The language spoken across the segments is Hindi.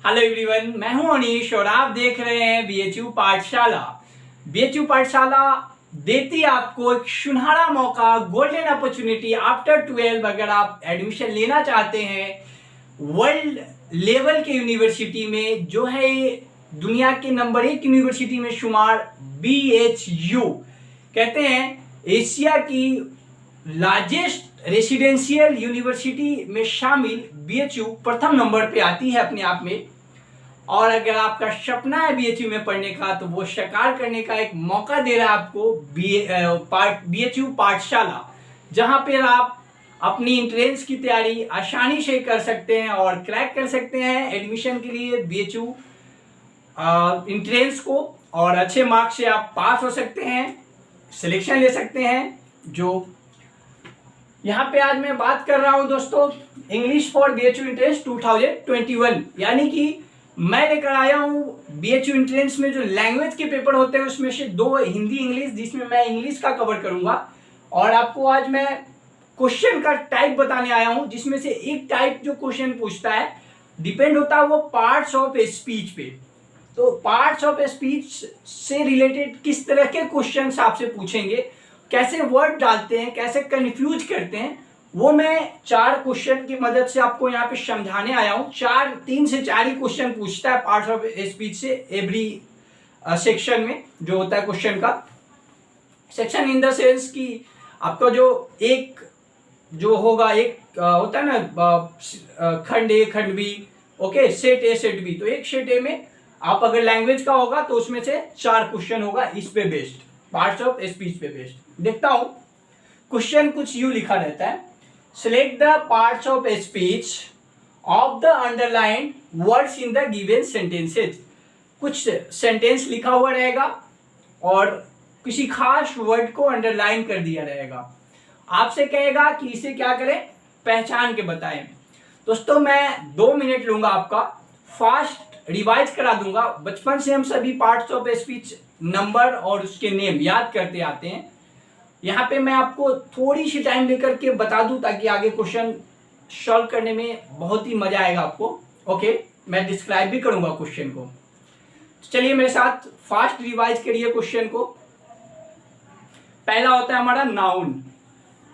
हेलो एवरीवन, मैं हूं अनीश और आप देख रहे हैं बीएचयू पाठशाला। बीएचयू पाठशाला देती है आपको एक सुनहरा मौका, गोल्डन अपॉर्चुनिटी आफ्टर 12। अगर आप एडमिशन लेना चाहते हैं वर्ल्ड लेवल के यूनिवर्सिटी में, जो है दुनिया के नंबर 1 यूनिवर्सिटी में शुमार बीएचयू, कहते हैं एशिया की लार्जेस्ट रेसिडेंशियल यूनिवर्सिटी में शामिल बीएचयू प्रथम नंबर पे आती है अपने आप में। और अगर आपका सपना है बीएचयू में पढ़ने का, तो वो साकार करने का एक मौका दे रहा है आपको बीएचयू पाठशाला, जहां पर आप अपनी एंट्रेंस की तैयारी आसानी से कर सकते हैं और क्रैक कर सकते हैं एडमिशन के लिए बीएचयू एंट्रेंस को, और अच्छे मार्क्स से आप पास हो सकते हैं, सिलेक्शन ले सकते हैं। जो यहाँ पे आज मैं बात कर रहा हूँ दोस्तों, इंग्लिश फॉर बीएचयू एंट्रेंस 2021, यानी कि मैं लेकर आया हूँ बीएचयू एंट्रेंस में जो लैंग्वेज के पेपर होते हैं उसमें से 2 हिंदी इंग्लिश, जिसमें मैं इंग्लिश का कवर करूंगा। और आपको आज मैं क्वेश्चन का टाइप बताने आया हूँ, जिसमें से एक टाइप जो क्वेश्चन पूछता है डिपेंड होता है वो पार्ट्स ऑफ स्पीच पे। तो पार्ट्स ऑफ स्पीच से रिलेटेड किस तरह के क्वेश्चन आपसे पूछेंगे, कैसे वर्ड डालते हैं, कैसे कंफ्यूज करते हैं, वो मैं 4 क्वेश्चन की मदद से आपको यहाँ पे समझाने आया हूँ। 3 से 4 ही क्वेश्चन पूछता है पार्ट्स ऑफ स्पीच से एवरी सेक्शन में, जो होता है क्वेश्चन का सेक्शन इन द सेंस कि आपका जो एक जो होगा, एक होता है ना खंड ए खंड B, okay, set A set B. तो एक सेट ए में आप अगर लैंग्वेज का होगा तो उसमें से 4 क्वेश्चन होगा इस पे बेस्ड, पार्ट्स ऑफ स्पीच पे बेस्ड। देखता हूं क्वेश्चन कुछ यूं लिखा रहता है, select the parts of speech of the underlined words in the given sentences. कुछ सेंटेंस लिखा हुआ रहेगा और किसी खास वर्ड को अंडरलाइन कर दिया रहेगा। आपसे कहेगा कि इसे क्या करें, पहचान के बताएं। दोस्तों मैं 2 मिनट लूंगा आपका, फास्ट रिवाइज करा दूंगा। बचपन से हम सभी पार्ट्स ऑफ स्पीच नंबर और उसके नेम याद करते आते हैं। यहाँ पे मैं आपको थोड़ी सी टाइम लेकर के बता दूं ताकि आगे क्वेश्चन सॉल्व करने में बहुत ही मजा आएगा आपको। ओके, मैं डिस्क्राइब भी करूंगा क्वेश्चन को। चलिए मेरे साथ फास्ट रिवाइज करिए क्वेश्चन को। पहला होता है हमारा नाउन।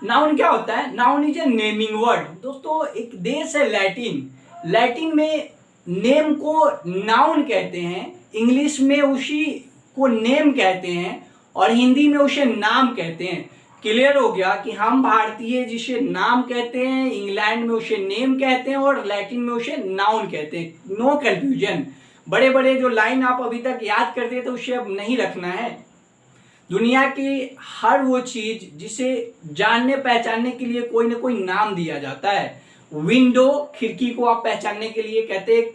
नाउन क्या होता है? Noun is a naming word. दोस्तों एक देश है लैटिन, लैटिन में नेम को नाउन कहते हैं, इंग्लिश में उसी को नेम कहते हैं और हिंदी में उसे नाम कहते हैं। क्लियर हो गया कि हम भारतीय जिसे नाम कहते हैं, इंग्लैंड में उसे नेम कहते हैं और लैटिन में उसे नाउन कहते हैं। No confusion. बड़े बड़े जो लाइन आप अभी तक याद करते थे उसे अब नहीं रखना है। दुनिया की हर वो चीज जिसे जानने पहचानने के लिए कोई ना कोई नाम दिया जाता है। विंडो, खिड़की को आप पहचानने के लिए कहते हैं,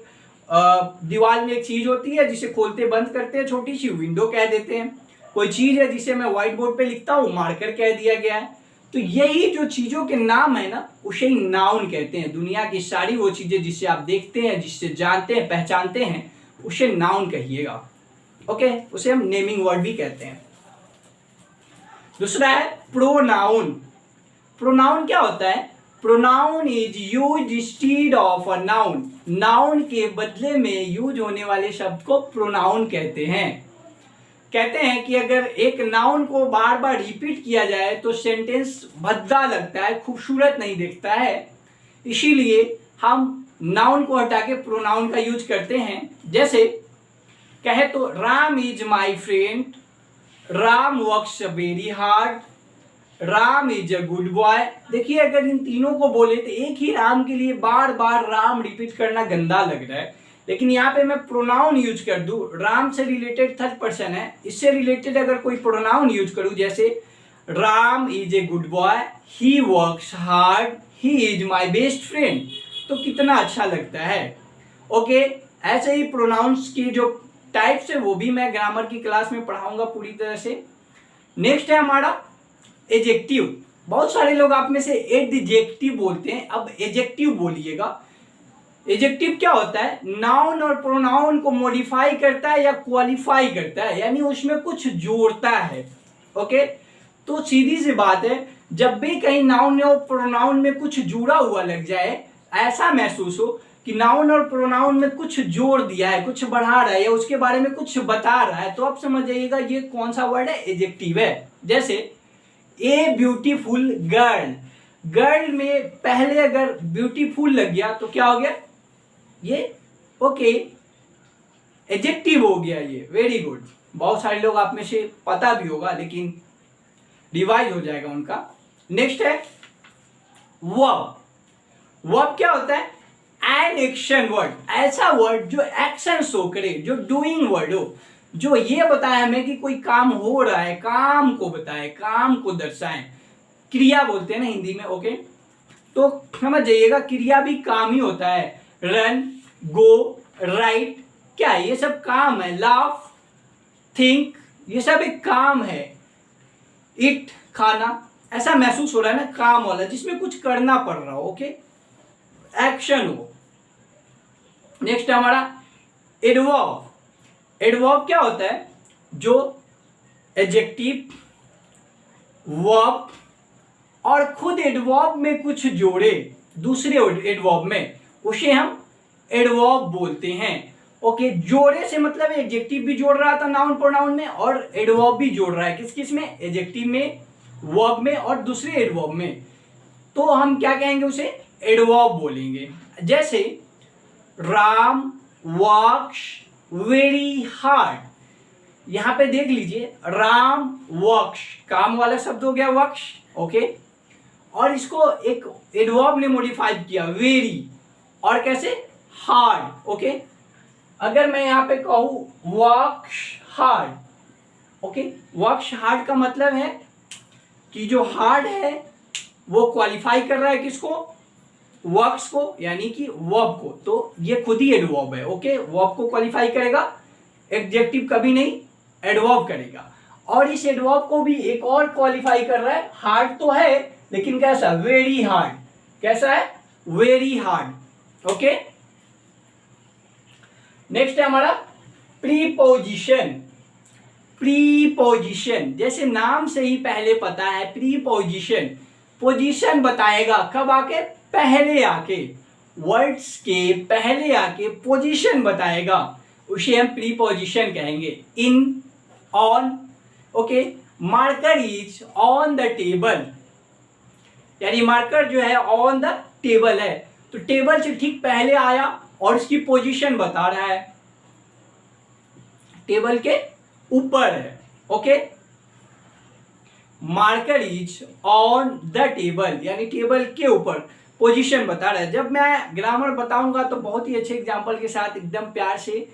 दीवार में एक चीज होती है जिसे खोलते बंद करते हैं, छोटी सी विंडो कह देते हैं। कोई चीज है जिसे मैं व्हाइट बोर्ड पे लिखता हूँ, मार्कर कह दिया गया है। तो यही जो चीजों के नाम है ना, उसे ही नाउन कहते हैं। दुनिया की सारी वो चीजें जिसे आप देखते हैं, जिससे जानते हैं, पहचानते हैं, उसे नाउन कहिएगा। ओके, उसे हम नेमिंग वर्ड भी कहते हैं। दूसरा है प्रोनाउन। प्रोनाउन क्या होता है? Pronoun is use instead of a noun. Noun के बदले में यूज होने वाले शब्द को प्रोनाउन कहते हैं। कहते हैं कि अगर एक नाउन को बार बार रिपीट किया जाए तो सेंटेंस भद्दा लगता है, खूबसूरत नहीं दिखता है। इसीलिए हम नाउन को हटा के प्रोनाउन का यूज करते हैं। जैसे कहे तो Ram is my friend, Ram works very hard, Ram is a good boy. देखिए अगर इन तीनों को बोले तो एक ही राम के लिए बार बार राम रिपीट करना गंदा लग रहा है, लेकिन यहाँ पे मैं प्रोनाउन यूज कर दूं, राम से रिलेटेड 3rd पर्सन है, इससे रिलेटेड अगर कोई प्रोनाउन यूज करूं, जैसे Ram is a good boy, he works hard, he is my best friend, तो कितना अच्छा लगता है। ओके, ऐसे ही प्रोनाउंस की जो टाइप्स है वो भी मैं ग्रामर की क्लास में पढ़ाऊंगा पूरी तरह से। नेक्स्ट है हमारा एजेक्टिव। बहुत सारे लोग आप में से एडजेक्टिव बोलते हैं, अब एजेक्टिव बोलिएगा। एजेक्टिव क्या होता है? नाउन और प्रोनाउन को मॉडिफाई करता है या क्वालिफाई करता है, यानी उसमें कुछ जोड़ता है। ओके, तो सीधी सी बात है, जब भी कहीं नाउन और प्रोनाउन में कुछ जुड़ा हुआ लग जाए, ऐसा महसूस हो कि नाउन और प्रोनाउन में कुछ जोड़ दिया है, कुछ बढ़ा रहा है या उसके बारे में कुछ बता रहा है, तो आप समझ जाइएगा ये कौन सा वर्ड है, एडजेक्टिव है। जैसे ए ब्यूटीफुल गर्ल, गर्ल में पहले अगर ब्यूटीफुल लग गया तो क्या हो गया, ये ओके एडजेक्टिव हो गया ये। वेरी गुड, बहुत सारे लोग आप में से पता भी होगा लेकिन रिवाइज हो जाएगा उनका। नेक्स्ट है वर्ब। वर्ब क्या होता है, एन एक्शन वर्ड, ऐसा वर्ड जो एक्शन शो करे, जो डूइंग वर्ड हो, जो ये बताए हमें कि कोई काम हो रहा है, काम को बताए, काम को दर्शाए, क्रिया बोलते हैं ना हिंदी में। ओके, तो समझ जाइएगा क्रिया भी काम ही होता है। रन, गो, राइट, क्या है, ये सब काम है। लाफ, थिंक, ये सब एक काम है। इट, खाना, ऐसा महसूस हो रहा है ना काम वाला, जिसमें कुछ करना पड़ रहा हो, ओके, एक्शन हो। नेक्स्ट हमारा एडवर्ब। एडवर्ब क्या होता है, जो एडजेक्टिव, वर्ब और खुद एडवर्ब में कुछ जोड़े दूसरे एडवर्ब में, उसे हम एडवर्ब बोलते हैं। ओके, जोड़े से मतलब एडजेक्टिव भी जोड़ रहा था नाउन प्रोनाउन में और एडवर्ब भी जोड़ रहा है, किस किस में, एडजेक्टिव में, वर्ब में और दूसरे एडवर्ब में, तो हम क्या कहेंगे, उसे एडवर्ब बोलेंगे। जैसे राम वर्क्स वेरी हार्ड, यहां पे देख लीजिए, राम वर्क्स, काम वाला शब्द हो गया वर्क्स, ओके, और इसको एक एडवर्ब ने मॉडिफाई किया, वेरी, और कैसे, हार्ड। ओके, अगर मैं यहां पे कहूं works hard, okay, works hard का मतलब है कि जो हार्ड है वो क्वालिफाई कर रहा है किसको, वर्क्स को, यानी कि वर्ब को, तो ये खुद ही एडवर्ब है। ओके, वर्ब को क्वालिफाई करेगा, एडजेक्टिव कभी नहीं, एडवर्ब करेगा। और इस एडवर्ब को भी एक और क्वालिफाई कर रहा है, हार्ड तो है लेकिन कैसा, वेरी हार्ड, कैसा है, वेरी हार्ड। ओके, नेक्स्ट है हमारा प्रीपोजिशन। प्रीपोजिशन, जैसे नाम से ही पहले पता है, प्रीपोजिशन, पोजीशन बताएगा, कब आके, पहले आके, वर्ड्स के पहले आके पोजीशन बताएगा, उसे हम प्रीपोजिशन कहेंगे। In, on, okay, marker is on the table, यानी मार्कर जो है ऑन द टेबल है, तो टेबल से ठीक पहले आया और इसकी पोजीशन बता रहा है, टेबल के ऊपर है। Okay, marker is on the table, यानी टेबल के ऊपर, पोजीशन बता रहा है। जब मैं ग्रामर बताऊंगा तो बहुत ही अच्छे एग्जांपल के साथ एकदम प्यार से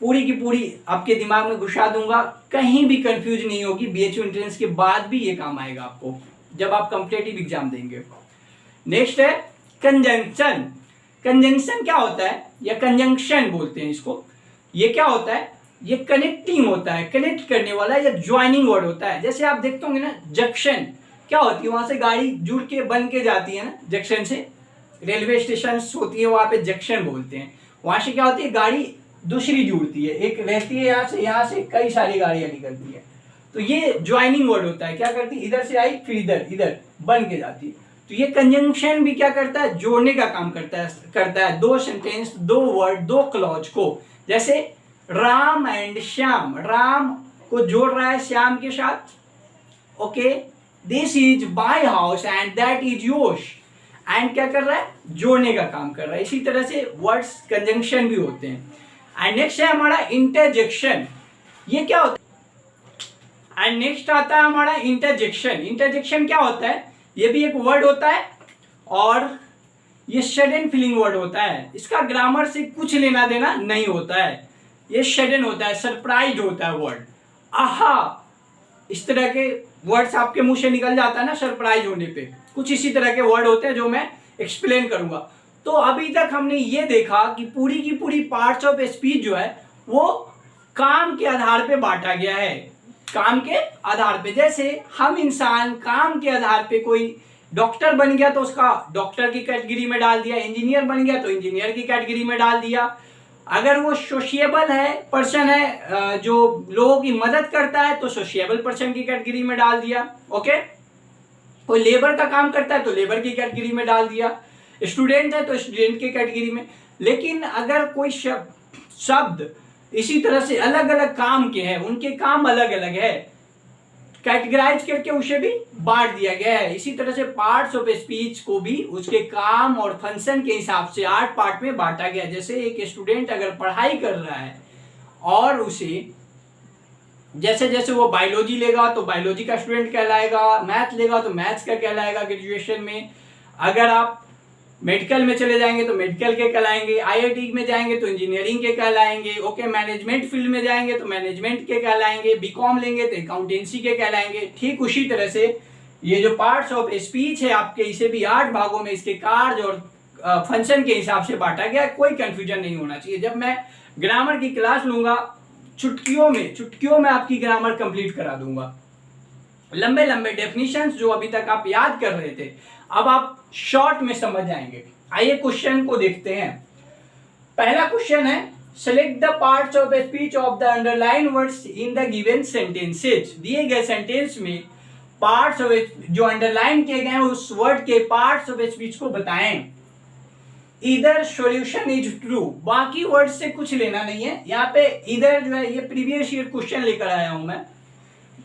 पूरी की पूरी आपके दिमाग में घुसा दूंगा, कहीं भी कंफ्यूज नहीं होगी। बीएचयू एंट्रेंस के बाद भी ये काम आएगा आपको जब आप कॉम्पिटिटिव एग्जाम देंगे। नेक्स्ट है कंजंक्शन। कंजंक्शन क्या होता है, या कंजंक्शन बोलते हैं इसको, ये क्या होता है, ये कनेक्टिंग होता है, कनेक्ट करने वाला या ज्वाइनिंग वर्ड होता है। जैसे आप देखते होंगे ना, जंक्शन क्या होती है, वहां से गाड़ी जुड़ के बन के जाती है ना, जंक्शन से, रेलवे स्टेशन होती है वहां पे जंक्शन बोलते हैं, वहां से क्या होती है, गाड़ी दूसरी जुड़ती है, एक रहती है यहाँ से कई सारी गाड़ियां निकलती है, तो ये ज्वाइनिंग वर्ड होता है। क्या करती है, इधर से आई फिर इधर बन के जाती है, तो ये कंजंक्शन भी क्या करता है, जोड़ने का काम करता है दो सेंटेंस, दो वर्ड, दो क्लॉज को। जैसे राम एंड श्याम, राम को जोड़ रहा है श्याम के साथ, okay, this is my house and that is yours, and क्या कर रहा है, जोड़ने का काम कर रहा है। इसी तरह से वर्ड्स कंजंक्शन भी होते हैं। एंड नेक्स्ट है हमारा इंटरजेक्शन, ये क्या होता है, एंड नेक्स्ट आता है हमारा इंटरजेक्शन। इंटरजेक्शन क्या होता है, ये भी एक वर्ड होता है और ये सडन फीलिंग वर्ड होता है, इसका ग्रामर से कुछ लेना देना नहीं होता है, ये सडन होता है, सरप्राइज होता है वर्ड, आहा, इस तरह के वर्ड्स आपके मुंह से निकल जाता है ना सरप्राइज होने पे, कुछ इसी तरह के वर्ड होते हैं जो मैं एक्सप्लेन करूंगा। तो अभी तक हमने ये देखा कि पूरी की पूरी पार्ट्स ऑफ स्पीच जो है वो काम के आधार पे बांटा गया है, काम के आधार पे। जैसे हम इंसान काम के आधार पे, कोई डॉक्टर बन गया तो उसका डॉक्टर की कैटेगरी में डाल दिया, इंजीनियर बन गया तो इंजीनियर की कैटेगरी में डाल दिया, अगर वो सोशिएबल है, पर्सन है, जो लोगों की मदद करता है तो सोशिएबल पर्सन की कैटेगरी में डाल दिया, ओके, कोई लेबर का काम करता है तो लेबर की कैटेगरी में डाल दिया, स्टूडेंट है तो स्टूडेंट की कैटेगरी में। लेकिन अगर कोई शब्द इसी तरह से अलग अलग काम के हैं, उनके काम अलग अलग है, कैटेगराइज करके उसे भी बांट दिया गया है। इसी तरह से पार्ट्स ऑफ स्पीच को भी उसके काम और फंक्शन के हिसाब से 8 पार्ट में बांटा गया। जैसे एक स्टूडेंट अगर पढ़ाई कर रहा है और उसे जैसे जैसे वो बायोलॉजी लेगा तो बायोलॉजी का स्टूडेंट कहलाएगा, मैथ लेगा तो मैथ्स का कहलाएगा ग्रेजुएशन में। अगर आप मेडिकल में चले जाएंगे तो मेडिकल के कहलाएंगे, आईआईटी में जाएंगे तो इंजीनियरिंग के कहलाएंगे, ओके, मैनेजमेंट फील्ड में जाएंगे तो मैनेजमेंट के कहलाएंगे, बीकॉम लेंगे तो अकाउंटेंसी के कहलाएंगे। ठीक उसी तरह से ये जो पार्ट्स ऑफ स्पीच है आपके, इसे भी 8 भागों में इसके कार्य और फंक्शन के हिसाब से बांटा गया। कोई कंफ्यूजन नहीं होना चाहिए। जब मैं ग्रामर की क्लास लूंगा चुटकियों में आपकी ग्रामर कंप्लीट करा दूंगा। लंबे लंबे डेफिनेशंस जो अभी तक आप याद कर रहे थे, अब आप शॉर्ट में समझ जाएंगे। आइए क्वेश्चन को देखते हैं। पहला क्वेश्चन है, select the parts of speech of the underline words in the given sentences. दिए गए सेंटेंस में पार्ट्स ऑफ जो अंडरलाइन किए गए हैं उस वर्ड के पार्ट्स ऑफ स्पीच को बताएं। इधर सॉल्यूशन इज ट्रू, बाकी वर्ड से कुछ लेना नहीं है। यहाँ पे इधर जो है ये प्रीवियस ईयर क्वेश्चन लेकर आया हूं मैं,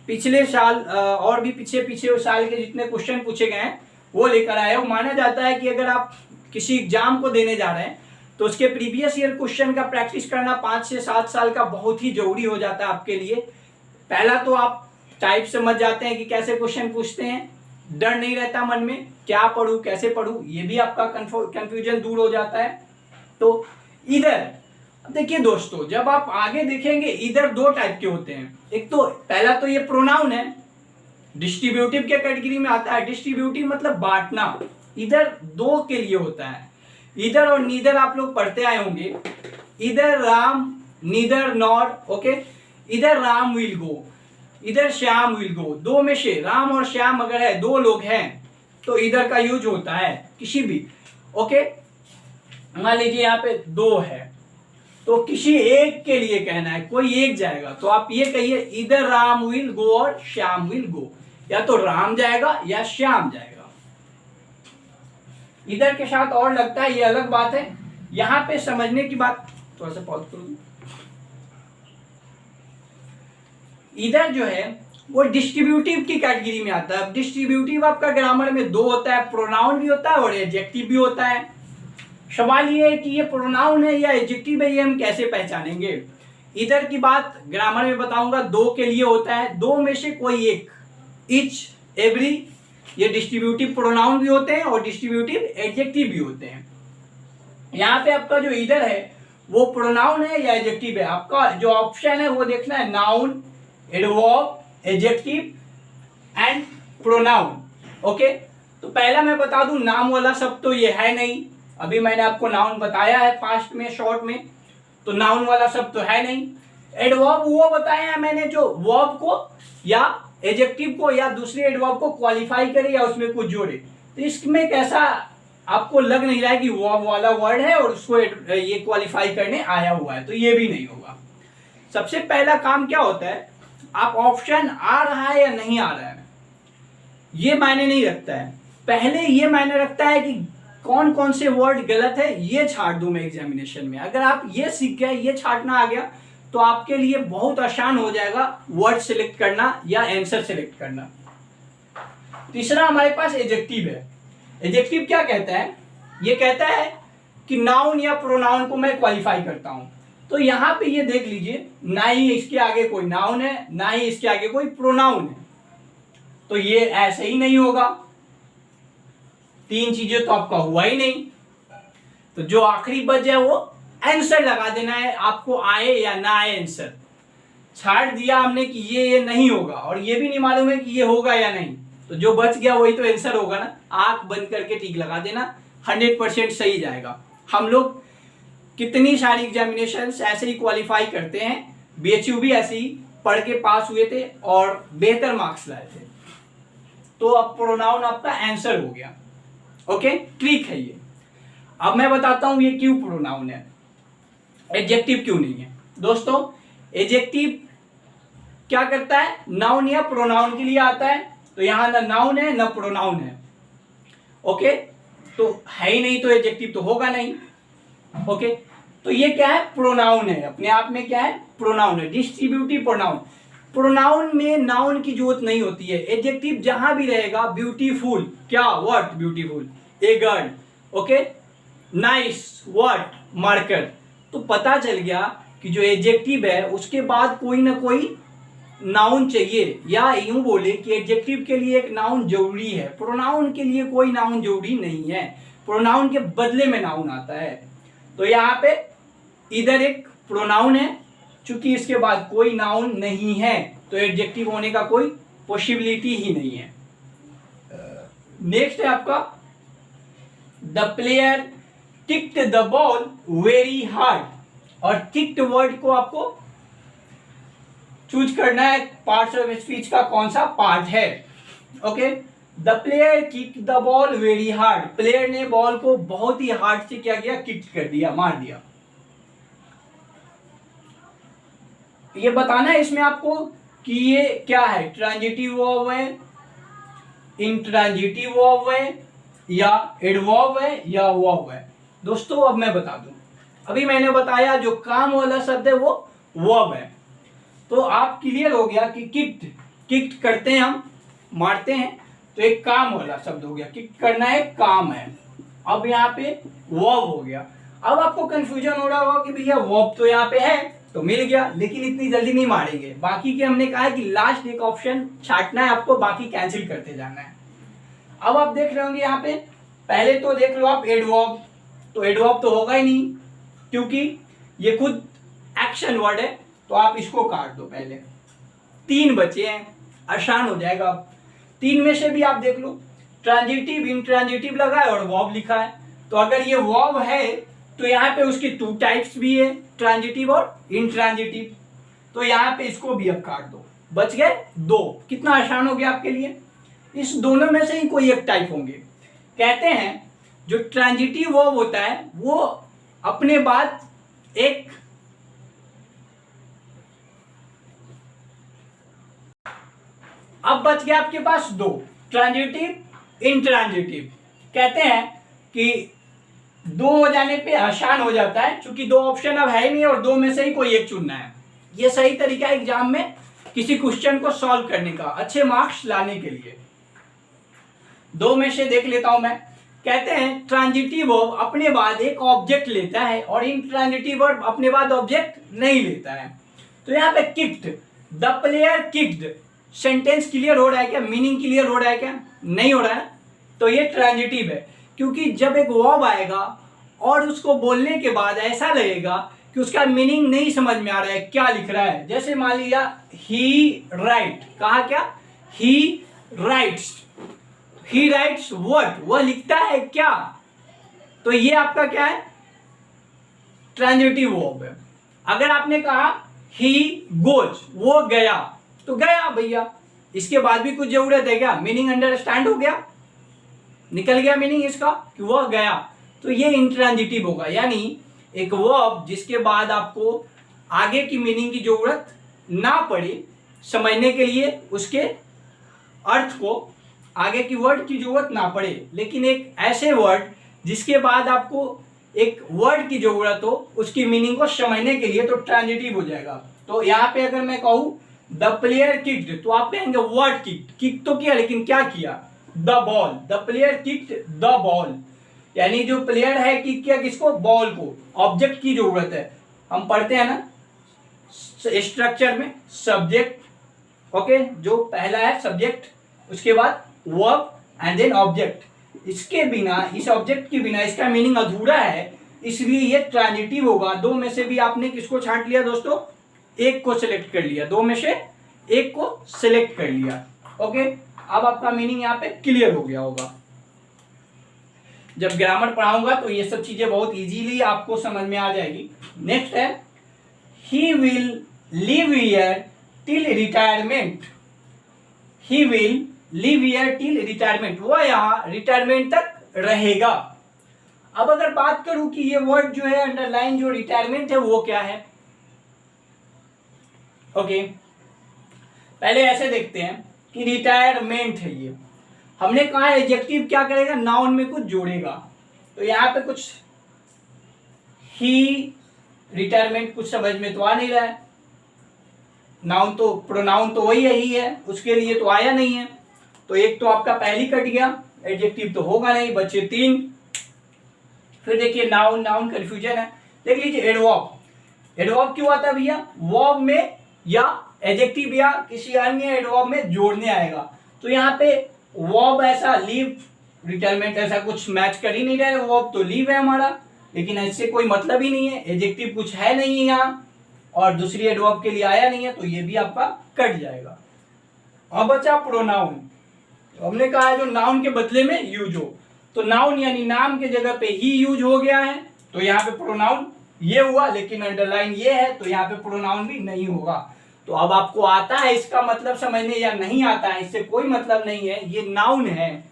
पिछले साल और भी पीछे साल के जितने क्वेश्चन पूछे गए हैं वो लेकर आया हूं। माना जाता है कि अगर आप किसी एग्जाम को देने जा रहे हैं तो उसके प्रीवियस ईयर क्वेश्चन का प्रैक्टिस करना 5 से 7 साल का बहुत ही जरूरी हो जाता है आपके लिए। पहला तो आप टाइप समझ जाते हैं कि कैसे क्वेश्चन पूछते हैं, डर नहीं रहता मन में क्या पढ़ूं कैसे पढ़ूं, ये भी आपका कंफ्यूजन दूर हो जाता है। तो इधर देखिए दोस्तों, जब आप आगे देखेंगे इधर 2 टाइप के होते हैं। एक तो पहला तो ये प्रोनाउन है, डिस्ट्रीब्यूटिव के कैटेगरी में आता है। डिस्ट्रीब्यूटिव मतलब बांटना, इधर 2 के लिए होता है। इधर और नीदर आप लोग पढ़ते आए होंगे, इधर राम नीदर नॉर, ओके, इधर राम विल गो, इधर श्याम विल गो। 2 में से राम और श्याम अगर है, 2 लोग हैं तो इधर का यूज होता है किसी भी, ओके। मान लीजिए यहाँ पे 2 है तो किसी एक के लिए कहना है, कोई एक जाएगा तो आप ये कहिए इधर राम विल गो और श्याम विल गो, या तो राम जाएगा या श्याम जाएगा। इधर के साथ और लगता है ये अलग बात है। यहां पे समझने की बात, थोड़ा सा पॉज करो। इधर जो है वो डिस्ट्रीब्यूटिव की कैटेगरी में आता है। अब डिस्ट्रीब्यूटिव आपका ग्रामर में 2 होता है, प्रोनाउन भी होता है और एडजेक्टिव भी होता है। सवाल ये है कि ये प्रोनाउन है या एडजेक्टिव है, ये हम कैसे पहचानेंगे। इधर की बात ग्रामर में बताऊंगा, 2 के लिए होता है, 2 में से कोई एक, इच, एवरी, ये डिस्ट्रीब्यूटिव प्रोनाउन भी होते हैं और डिस्ट्रीब्यूटिव एडजेक्टिव भी होते हैं। यहाँ पे आपका जो इधर है वो प्रोनाउन है या एडजेक्टिव है। आपका जो ऑप्शन है वो देखना है, noun, adverb, adjective and pronoun, okay. तो पहला मैं बता दूं, नाम वाला शब्द तो ये है नहीं। अभी मैंने आपको नाउन बताया है फास्ट में, शॉर्ट में, तो नाउन वाला शब्द तो है नहीं। एडवर्ब वो बताया है मैंने जो वर्ब को या एडजेक्टिव को या दूसरे एडवर्ब को क्वालिफाई करे या उसमें कुछ जोड़े। तो इसमें कैसा आपको लग नहीं रहा है कि वर्ब वाला वर्ड है और उसको ये क्वालिफाई करने आया हुआ है, तो ये भी नहीं होगा। सबसे पहला काम क्या होता है, आप ऑप्शन आ रहा है या नहीं आ रहा है ये मायने नहीं रखता है, पहले ये मायने रखता है कि कौन कौन से वर्ड गलत है ये छांट दूं मैं एग्जामिनेशन में। अगर आप ये सीख गए, ये छांटना आ गया तो आपके लिए बहुत आसान हो जाएगा वर्ड सिलेक्ट करना या आंसर सिलेक्ट करना। तीसरा हमारे पास एडजेक्टिव है। एडजेक्टिव क्या कहता है, ये कहता है कि नाउन या प्रोनाउन को मैं क्वालिफाई करता हूं। तो यहां पे ये देख लीजिए, ना ही इसके आगे कोई नाउन है ना ही इसके आगे कोई प्रोनाउन है, तो ये ऐसे ही नहीं होगा। 3 चीजें तो आपका हुआ ही नहीं, तो जो आखिरी बच है वो आंसर लगा देना है, आपको आए या ना आए आंसर। छाड़ दिया हमने कि ये नहीं होगा और ये भी नहीं मालूम है कि ये होगा या नहीं, तो जो बच गया वही तो आंसर होगा ना। आंख बंद करके टिक लगा देना, 100% सही जाएगा। हम लोग कितनी सारी एग्जामिनेशंस ऐसे ही क्वालिफाई करते हैं, बीएचयू भी ऐसे ही पढ़ के पास हुए थे और बेहतर मार्क्स लाए थे। तो अब प्रोनाउन आपका आंसर हो गया, ओके, ट्रिक है ये। अब मैं बताता हूं ये क्यों प्रोनाउन है, एडजेक्टिव क्यों नहीं है। दोस्तों एडजेक्टिव क्या करता है, नाउन या प्रोनाउन के लिए आता है, तो यहां ना नाउन है ना प्रोनाउन है, ओके, तो है ही नहीं तो एडजेक्टिव तो होगा नहीं। ओके, तो ये क्या है, प्रोनाउन है, अपने आप में क्या है, प्रोनाउन है, डिस्ट्रीब्यूटिव प्रोनाउन। प्रोनाउन में नाउन की जरूरत नहीं होती है। एडजेक्टिव जहां भी रहेगा, ब्यूटीफुल, क्या, what, beautiful, a girl, okay, nice, what, marker. तो पता चल गया कि जो एडजेक्टिव है उसके बाद कोई ना कोई नाउन चाहिए, या यूं बोले कि एडजेक्टिव के लिए एक नाउन जरूरी है, प्रोनाउन के लिए कोई नाउन जरूरी नहीं है, प्रोनाउन के बदले में नाउन आता है। तो यहाँ पे इधर एक प्रोनाउन है, चूंकि इसके बाद कोई नाउन नहीं है तो एडजेक्टिव होने का कोई पॉसिबिलिटी ही नहीं है। नेक्स्ट है आपका, the player kicked the ball very hard, और किक्ड वर्ड को आपको चूज करना है पार्ट्स ऑफ स्पीच का कौन सा पार्ट है। Okay, the player kicked the ball very hard, player ने बॉल को बहुत ही हार्ड से क्या किया, किक कर दिया, मार दिया। ये बताना है इसमें आपको कि ये क्या है, ट्रांजिटिव वर्ब है, इंट्रांजिटिव वर्ब है, या एडवर्ब है, या वर्ब है। दोस्तों अब मैं बता दूं, अभी मैंने बताया जो काम वाला शब्द है वो वर्ब है, तो आप क्लियर हो गया कि किक्ड, किक्ड करते हैं हम, मारते हैं, तो एक काम वाला शब्द हो गया, किक करना है, काम है। अब यहाँ पे वर्ब हो गया। अब आपको कंफ्यूजन हो रहा होगा कि भैया वर्ब तो यहाँ पे है तो मिल गया, लेकिन इतनी जल्दी नहीं मारेंगे, बाकी के हमने कहा है कि लास्ट एक ऑप्शन छांटना है आपको, बाकी कैंसिल करते जाना है। अब आप देख रहे होंगे यहाँ पे, पहले तो देख लो आप एडवर्ब, तो एडवर्ब तो होगा ही नहीं क्योंकि ये खुद एक्शन वर्ड है, तो आप इसको काट दो पहले। 3 बचे हैं, आसान हो जाएगा। तीन में से भी आप देख लो, ट्रांजिटिव, इंट्रांजिटिव लगा है और वर्ब लिखा है, तो अगर ये वर्ब है तो यहाँ पे उसकी 2 टाइप्स भी है, ट्रांजिटिव और इंट्रांजिटिव, तो यहाँ पे इसको भी अब काट दो, बच गए 2। कितना आसान हो गया आपके लिए। इस दोनों में से ही कोई एक टाइप होंगे। कहते हैं जो ट्रांजिटिव वर्ब होता है वो अपने बाद एक अब बच गया आपके पास 2, ट्रांजिटिव, इंट्रांजिटिव। कहते हैं कि 2 हो जाने पे आसान हो जाता है, क्योंकि 2 ऑप्शन अब है ही नहीं और 2 में से ही कोई एक चुनना है। ये सही तरीका है एग्जाम में किसी क्वेश्चन को सॉल्व करने का, अच्छे मार्क्स लाने के लिए। 2 में से देख लेता हूं मैं। कहते हैं ट्रांजिटिव वर्ब अपने बाद एक ऑब्जेक्ट लेता है और इंट्रांजिटिव वर्ब अपने बाद ऑब्जेक्ट नहीं लेता है। तो यहाँ पे kicked, the player kicked, sentence clear हो रहा है क्या, मीनिंग क्लियर हो रहा है क्या, नहीं हो रहा है, तो ये ट्रांजिटिव है। क्योंकि जब एक वर्ब आएगा और उसको बोलने के बाद ऐसा लगेगा कि उसका मीनिंग नहीं समझ में आ रहा है क्या लिख रहा है, जैसे मान लिया ही राइट, कहा क्या, ही राइट्स, ही राइट्स व्हाट, वह लिखता है क्या, तो ये आपका क्या है, ट्रांजिटिव वर्ब है। अगर आपने कहा ही गोज, वो गया, तो गया भैया, इसके बाद भी कुछ जरूरत है क्या, मीनिंग अंडरस्टैंड हो गया, निकल गया मीनिंग इसका कि वह गया, तो ये इंट्रांजिटिव होगा। यानी एक वर्ब जिसके बाद आपको आगे की मीनिंग की जरूरत ना पड़े समझने के लिए, उसके अर्थ को आगे की वर्ड की जरूरत ना पड़े, लेकिन एक ऐसे वर्ड जिसके बाद आपको एक वर्ड की जरूरत हो उसकी मीनिंग को समझने के लिए, तो ट्रांजिटिव हो जाएगा। तो यहाँ पे अगर मैं कहूं द प्लेयर किक्ड, तो आप कहेंगे व्हाट किक्ड, किक तो किया लेकिन क्या किया, the ball, the player kicked the ball, यानी जो प्लेयर है किक किया किसको, बॉल को, ऑब्जेक्ट की जरूरत है। हम पढ़ते हैं ना स्ट्रक्चर में, सब्जेक्ट, ओके, जो पहला है सब्जेक्ट, उसके बाद वर्ब एंड देन ऑब्जेक्ट। इसके बिना, इस ऑब्जेक्ट के बिना इसका मीनिंग अधूरा है, इसलिए ये ट्रांजिटिव होगा। 2 में से भी आपने किसको छांट लिया दोस्तों, एक को सिलेक्ट कर लिया, 2 में से एक को सिलेक्ट कर लिया। ओके, अब आपका मीनिंग यहाँ पे क्लियर हो गया होगा। जब ग्रामर पढ़ाऊंगा तो ये सब चीजें बहुत इजीली आपको समझ में आ जाएगी। नेक्स्ट है he will live here till retirement, he will live here till retirement, वो यहाँ रिटायरमेंट तक रहेगा। अब अगर बात करूं कि ये वर्ड जो है अंडरलाइन, जो रिटायरमेंट है वो क्या है, ओके, पहले ऐसे देखते हैं कि रिटायरमेंट है ये, हमने कहा एडजेक्टिव क्या करेगा, नाउन में कुछ जोड़ेगा, तो यहाँ पे कुछ ही, रिटायरमेंट कुछ समझ में तो आ नहीं रहा है। नाउन तो, प्रोनाउन तो वही यही है, उसके लिए तो आया नहीं है। तो एक तो आपका पहली कट गया, एडजेक्टिव तो होगा नहीं, बचे 3। फिर देखिए नाउन, नाउन कंफ्यूजन है। देख लीजिए एडवर्ब। एडवर्ब क्यों आता है भैया? वर्ब में या एडजेक्टिव या किसी अन्य एडवर्ब में जोड़ने आएगा। तो यहाँ पे वर्ब ऐसा लीव, रिटायरमेंट ऐसा कुछ मैच कर ही नहीं रहा है। वर्ब तो लीव है हमारा, लेकिन इससे कोई मतलब ही नहीं है। एडजेक्टिव कुछ है नहीं है यहाँ, और दूसरी एडवर्ब के लिए आया नहीं है, तो ये भी आपका कट जाएगा। अब बचा प्रोनाउन। तो हमने कहा है जो नाउन के बदले में यूज हो, तो नाउन यानी नाम के जगह पे ही यूज हो गया है, तो यहाँ पे प्रोनाउन ये हुआ, लेकिन अंडरलाइन ये है, तो यहाँ पे प्रोनाउन भी नहीं होगा। तो अब आपको आता है इसका मतलब समझने या नहीं आता है, इससे कोई मतलब नहीं है, ये नाउन है।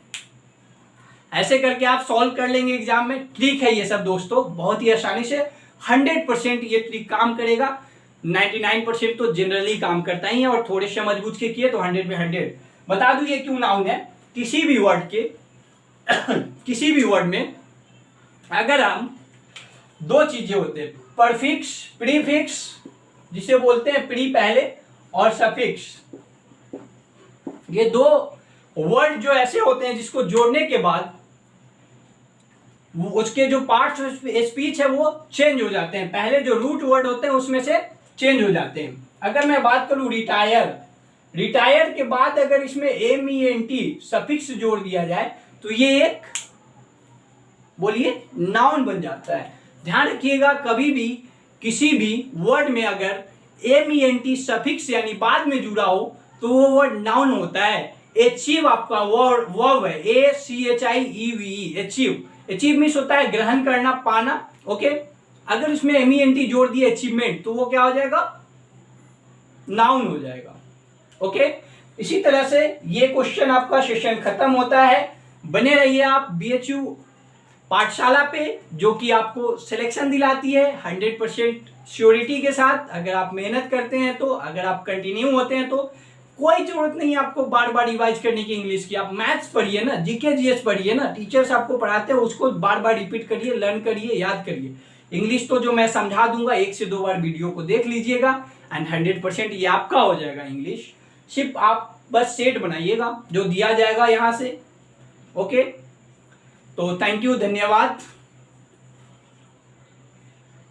ऐसे करके आप सॉल्व कर लेंगे एग्जाम में। ट्रिक है ये सब दोस्तों, बहुत ही आसानी से 100% ये ट्रिक काम करेगा। 99% तो जनरली काम करता ही है, और थोड़े से मजबूत के किए तो 100 में 100। बता दूं ये क्यों नाउन है। किसी भी वर्ड के किसी भी वर्ड में अगर हम दो चीजें होते हैं, परफिक्स, प्रीफिक्स, जिसे बोलते हैं प्री पहले, और सफिक्स, ये दो वर्ड जो ऐसे होते हैं जिसको जोड़ने के बाद उसके जो पार्ट्स ऑफ स्पीच है वो चेंज हो जाते हैं। पहले जो रूट वर्ड होते हैं उसमें से चेंज हो जाते हैं। अगर मैं बात करूं रिटायर, रिटायर के बाद अगर इसमें MENT सफिक्स जोड़ दिया जाए तो ये एक, बोलिए, नाउन बन जाता है। ध्यान रखिएगा, कभी भी किसी भी वर्ड में अगर MENT सफिक्स यानी बाद में जुड़ा हो तो वो वर्ड नाउन होता है। अचीव आपका वर्ब है, ACHIEVE, अचीव। अचीव मीन्स होता है ग्रहण करना, पाना। ओके, अगर इसमें MENT जोड़ दिए अचीवमेंट, तो वो क्या हो जाएगा? नाउन हो जाएगा। ओके, इसी तरह से ये क्वेश्चन आपका सेशन खत्म होता है। बने रहिए आप BHU पाठशाला पे, जो कि आपको सिलेक्शन दिलाती है 100% श्योरिटी के साथ। अगर आप मेहनत करते हैं तो, अगर आप कंटिन्यू होते हैं तो कोई जरूरत नहीं है आपको बार बार रिवाइज करने की इंग्लिश की। आप मैथ्स पढ़िए ना, GK GS पढ़िए ना, टीचर्स आपको पढ़ाते हैं उसको बार बार रिपीट करिए, लर्न करिए, याद करिए। इंग्लिश तो जो मैं समझा दूंगा 1 से 2 बार वीडियो को देख लीजिएगा, एंड 100% ये आपका हो जाएगा इंग्लिश। सिर्फ आप बस सेट बनाइएगा जो दिया जाएगा यहाँ से। ओके, तो थैंक यू, धन्यवाद।